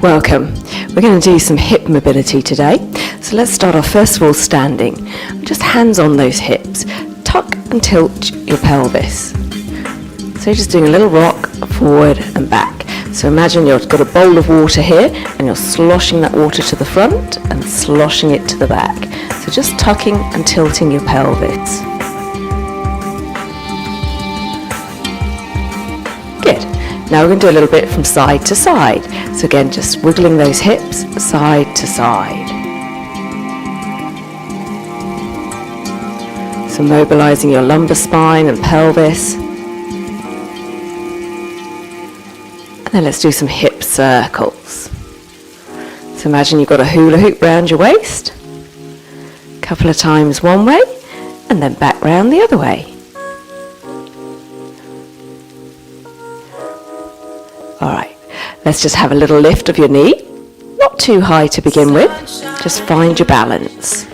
Welcome. We're going to do some hip mobility today. So let's start off first of all standing. Just hands on those hips. Tuck and tilt your pelvis. So you're just doing a little rock forward and back. So imagine you've got a bowl of water here and you're sloshing that water to the front and sloshing it to the back. So just tucking and tilting your pelvis. Good. Now we're going to do a little bit from side to side. So again, just wiggling those hips side to side. So mobilizing your lumbar spine and pelvis. And then let's do some hip circles. So imagine you've got a hula hoop round your waist. A couple of times one way and then back round the other way. Alright, let's just have a little lift of your knee. Not too high to begin with, just find your balance.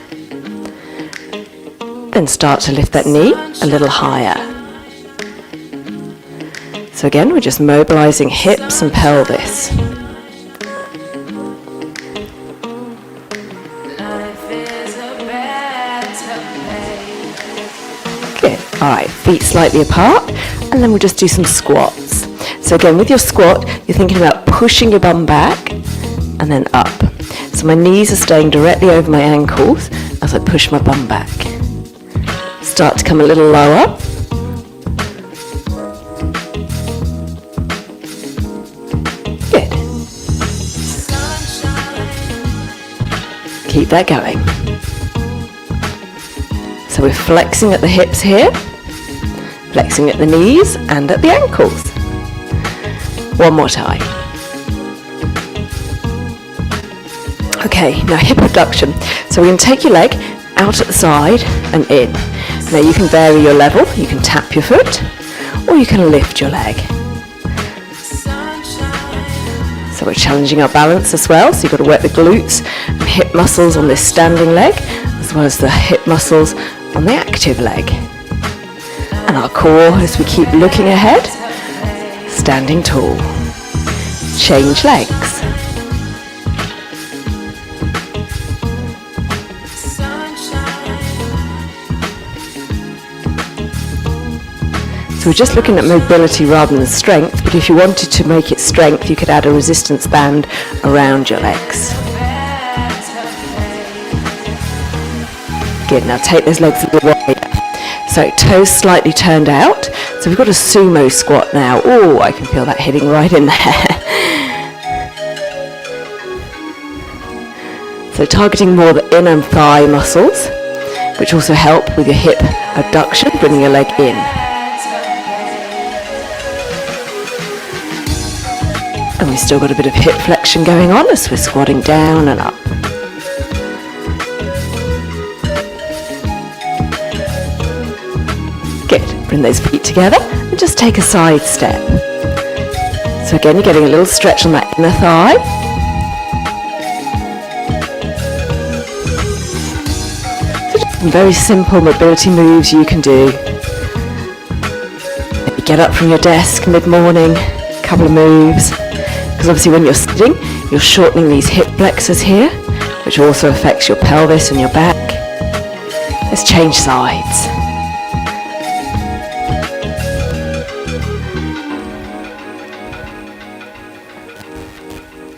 Then start to lift that knee a little higher. So again, we're just mobilizing hips and pelvis. Good. Alright, feet slightly apart, and then we'll just do some squats. So again, with your squat, you're thinking about pushing your bum back and then up. So my knees are staying directly over my ankles as I push my bum back. Start to come a little lower. Good. Keep that going. So we're flexing at the hips here, flexing at the knees and at the ankles. One more time. Okay, now hip abduction. So we're going to take your leg out at the side and in. Now you can vary your level. You can tap your foot or you can lift your leg. So we're challenging our balance as well. So you've got to work the glutes and hip muscles on this standing leg as well as the hip muscles on the active leg. And our core as we keep looking ahead. Standing tall. Change legs. So we're just looking at mobility rather than strength, but if you wanted to make it strength, you could add a resistance band around your legs. Good, now take those legs a little wider. So toes slightly turned out. So we've got a sumo squat now. Oh, I can feel that hitting right in there. So targeting more the inner thigh muscles, which also help with your hip abduction, bringing your leg in. And we've still got a bit of hip flexion going on as we're squatting down and up. Good. Bring those feet together and just take a side step. So again, you're getting a little stretch on that inner thigh. So just some very simple mobility moves you can do. Maybe get up from your desk mid-morning, a couple of moves. Because obviously when you're sitting, you're shortening these hip flexors here, which also affects your pelvis and your back. Let's change sides.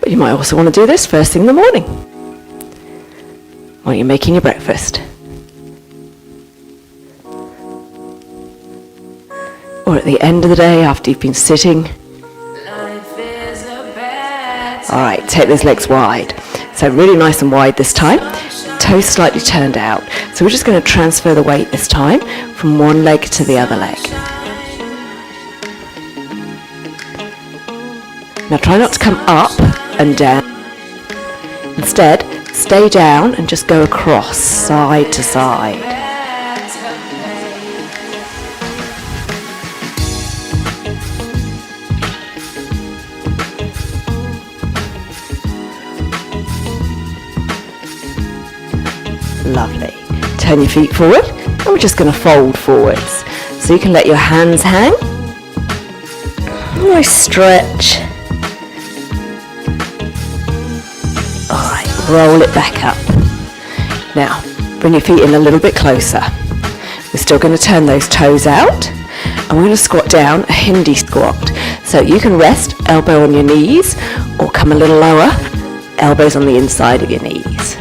You might also want to do this first thing in the morning while you're making your breakfast. Or at the end of the day after you've been sitting. Alright, take those legs wide. So really nice and wide this time. Toes slightly turned out. So we're just going to transfer the weight this time from one leg to the other leg. Now try not to come up and down. Instead, stay down and just go across, side to side. Lovely. Turn your feet forward and we're just going to fold forwards. So you can let your hands hang. Nice stretch. roll it back up. Now, bring your feet in a little bit closer. We're still going to turn those toes out, and we're going to squat down, a Hindi squat. So you can rest, elbow on your knees, or come a little lower, elbows on the inside of your knees.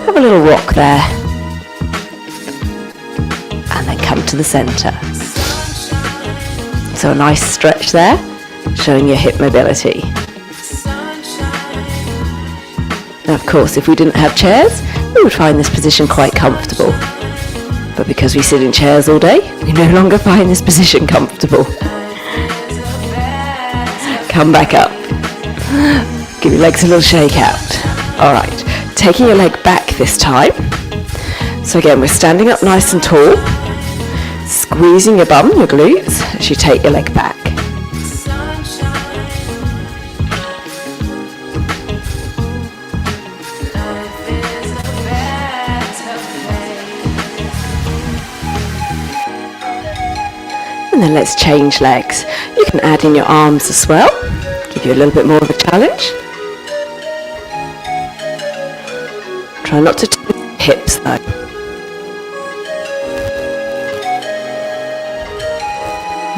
Have a little rock there, and then come to the center. So a nice stretch there, showing your hip mobility. Now, of course, if we didn't have chairs, we would find this position quite comfortable. But because we sit in chairs all day, we no longer find this position comfortable. Come back up. Give your legs a little shake out. All right, taking your leg back this time. So again, we're standing up nice and tall, squeezing your bum, your glutes, as you take your leg back. And then let's change legs. You can add in your arms as well, give you a little bit more of a challenge. Try not to twist the hips though.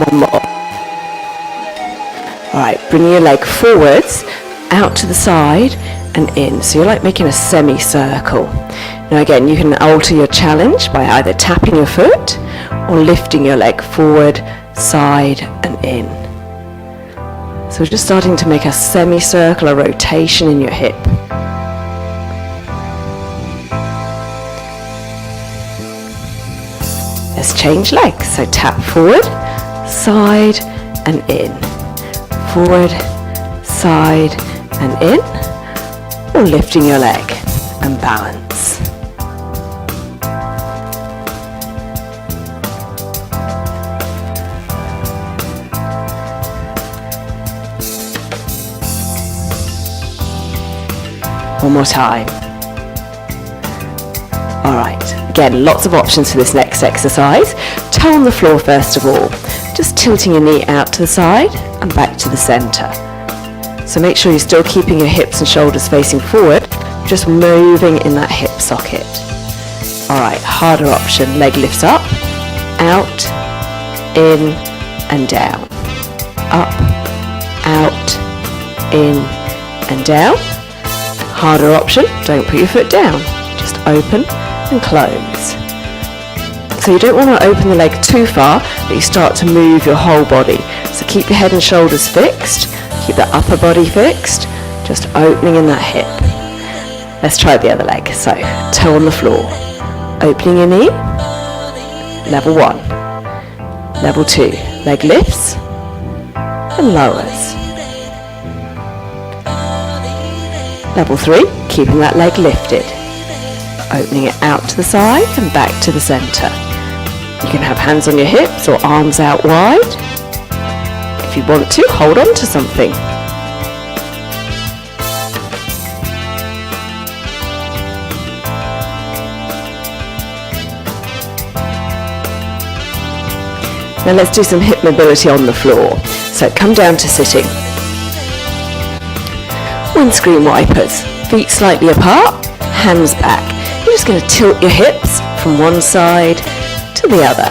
One more. Alright, bring your leg forwards, out to the side and in. So you're like making a semicircle. Now again, you can alter your challenge by either tapping your foot or lifting your leg forward, side and in. So we're just starting to make a semicircle, a rotation in your hip. Let's change legs. So tap forward, side and in. Forward, side and in. Or lifting your leg and balance. One more time. All right, again, lots of options for this next exercise. Toe on the floor first of all, just tilting your knee out to the side and back to the center. So make sure you're still keeping your hips and shoulders facing forward, just moving in that hip socket. All right, harder option, leg lifts up, out, in and down. Up, out, in and down. Harder option, don't put your foot down, just open and close. So you don't want to open the leg too far, but you start to move your whole body. So keep your head and shoulders fixed, keep the upper body fixed, just opening in that hip. Let's try the other leg. So toe on the floor, opening your knee, level 1, level 2, leg lifts and lowers. Level 3, keeping that leg lifted, opening it out to the side and back to the center. You can have hands on your hips or arms out wide. If you want to, hold on to something. Now let's do some hip mobility on the floor. So come down to sitting. Windscreen wipers, feet slightly apart, hands back. You're just going to tilt your hips from one side to the other.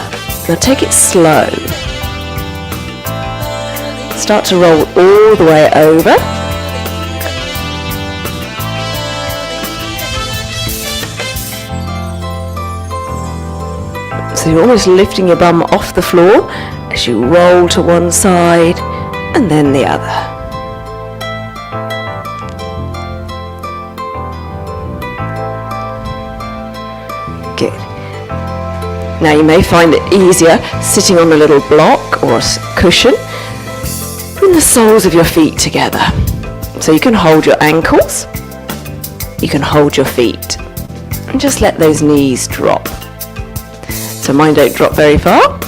Now take it slow. Start to roll all the way over. So you're almost lifting your bum off the floor as you roll to one side and then the other. Good. Now you may find it easier sitting on a little block or cushion. Bring the soles of your feet together. So you can hold your ankles, you can hold your feet, and just let those knees drop. So mine don't drop very far.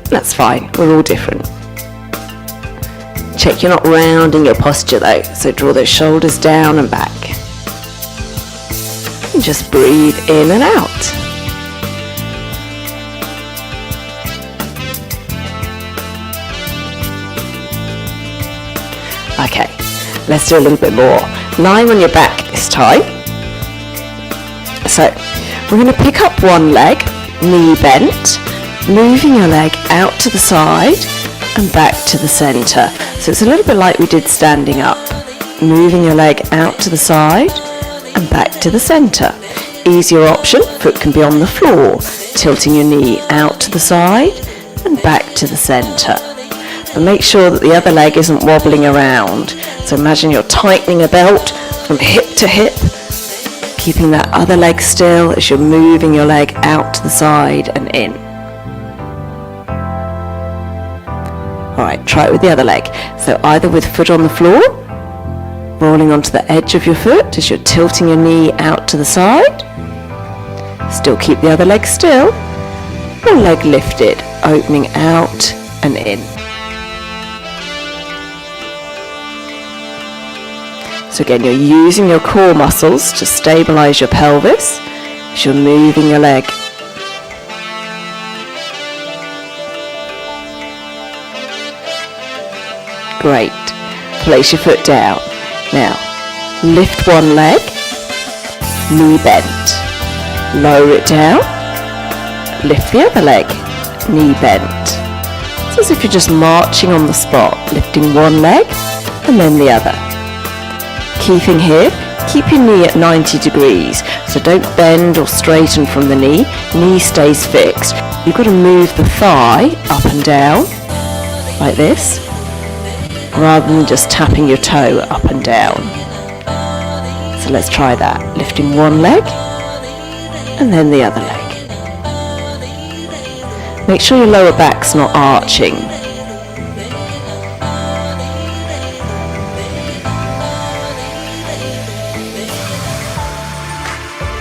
That's fine, we're all different. Check you're not rounding your posture though, so draw those shoulders down and back. And just breathe in and out. Okay, let's do a little bit more. Lying on your back this time. So we're going to pick up one leg, knee bent, moving your leg out to the side and back to the centre. So it's a little bit like we did standing up, moving your leg out to the side and back to the centre. Easier option, foot can be on the floor, tilting your knee out to the side and back to the centre. But make sure that the other leg isn't wobbling around. So imagine you're tightening a belt from hip to hip, keeping that other leg still as you're moving your leg out to the side and in. Alright, try it with the other leg. So either with foot on the floor, rolling onto the edge of your foot as you're tilting your knee out to the side. Still keep the other leg still. One leg lifted, opening out and in. So again, you're using your core muscles to stabilize your pelvis as you're moving your leg. Great. Place your foot down. Now, lift one leg, knee bent. Lower it down, lift the other leg, knee bent. It's as if you're just marching on the spot, lifting one leg and then the other. Key thing here, keep your knee at 90 degrees, so don't bend or straighten from the knee stays fixed. You've got to move the thigh up and down, like this, rather than just tapping your toe up and down. So let's try that, lifting one leg, and then the other leg. Make sure your lower back's not arching.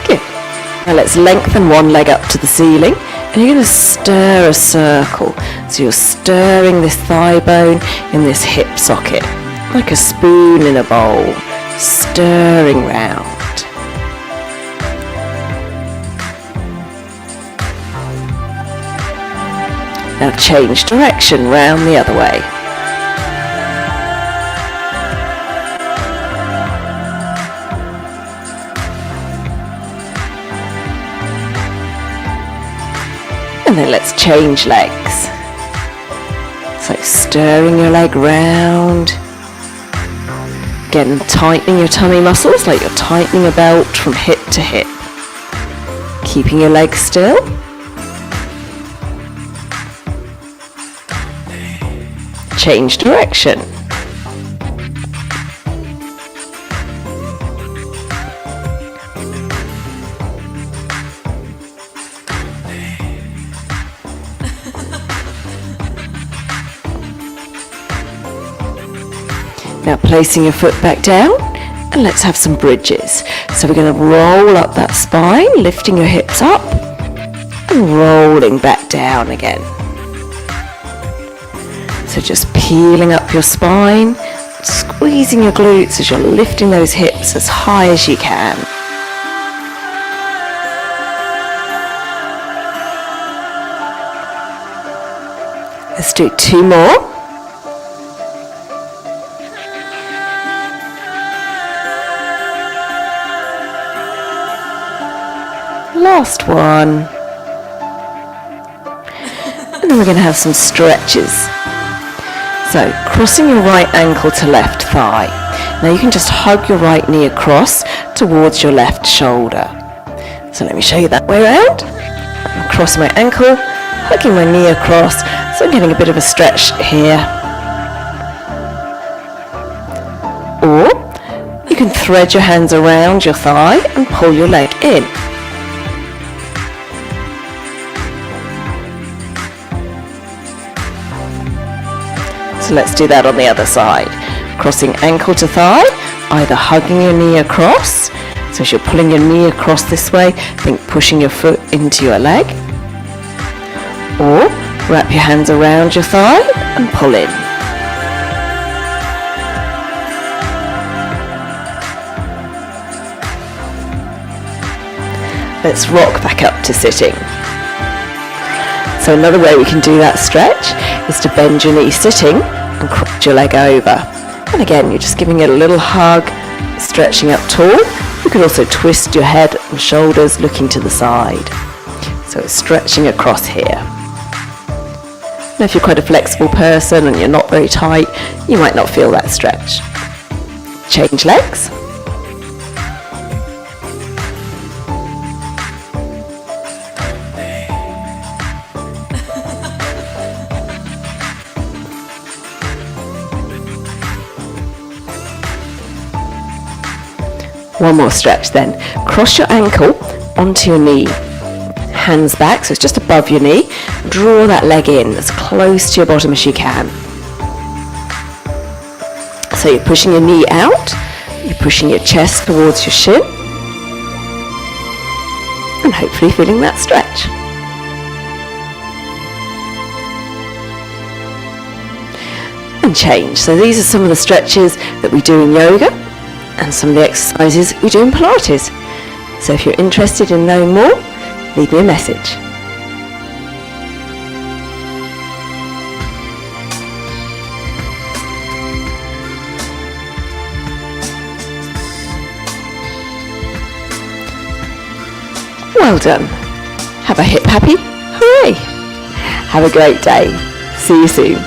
Good. Now let's lengthen one leg up to the ceiling, and you're going to stir a circle. So you're stirring this thigh bone in this hip socket, like a spoon in a bowl, stirring round. Now change direction round the other way. And then let's change legs. So stirring your leg round. Again, tightening your tummy muscles like you're tightening a belt from hip to hip. Keeping your legs still. Change direction. Now placing your foot back down, and let's have some bridges. So we're going to roll up that spine, lifting your hips up and rolling back down again. So just peeling up your spine, squeezing your glutes as you're lifting those hips as high as you can. Let's do two more. Last one. And then we're going to have some stretches. So, crossing your right ankle to left thigh. Now you can just hug your right knee across towards your left shoulder. So let me show you that way around. I'm crossing my ankle, hugging my knee across, so I'm getting a bit of a stretch here. Or you can thread your hands around your thigh and pull your leg in. So let's do that on the other side. Crossing ankle to thigh, either hugging your knee across, so as you're pulling your knee across this way, think pushing your foot into your leg, or wrap your hands around your thigh and pull in. Let's rock back up to sitting. So another way we can do that stretch is to bend your knee sitting and cross your leg over. And again, you're just giving it a little hug, stretching up tall, You could also twist your head and shoulders looking to the side. So it's stretching across here. Now if you're quite a flexible person and you're not very tight, you might not feel that stretch. Change legs. One more stretch then. Cross your ankle onto your knee. Hands back, so it's just above your knee. Draw that leg in as close to your bottom as you can. So you're pushing your knee out, you're pushing your chest towards your shin, and hopefully feeling that stretch. And change. So these are some of the stretches that we do in yoga and some of the exercises we do in Pilates. So if you're interested in knowing more, leave me a message. Well done. Have a hip happy hooray. Have a great day. See you soon.